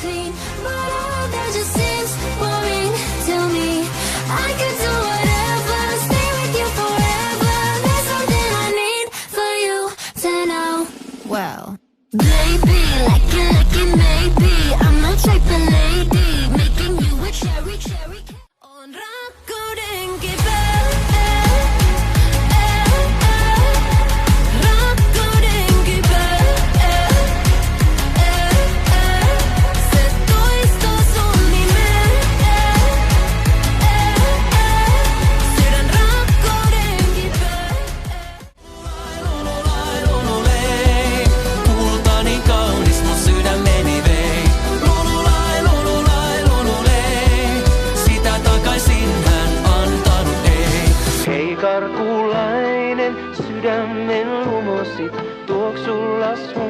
clean, but all that just seems boring to me. I could do whatever, stay with you forever. There's something I need for you to know. Well, baby, like it, maybe I'm no type of lady, making you a cherry. On rakkauden Karkulainen sydämen lumosit tuoksulla sun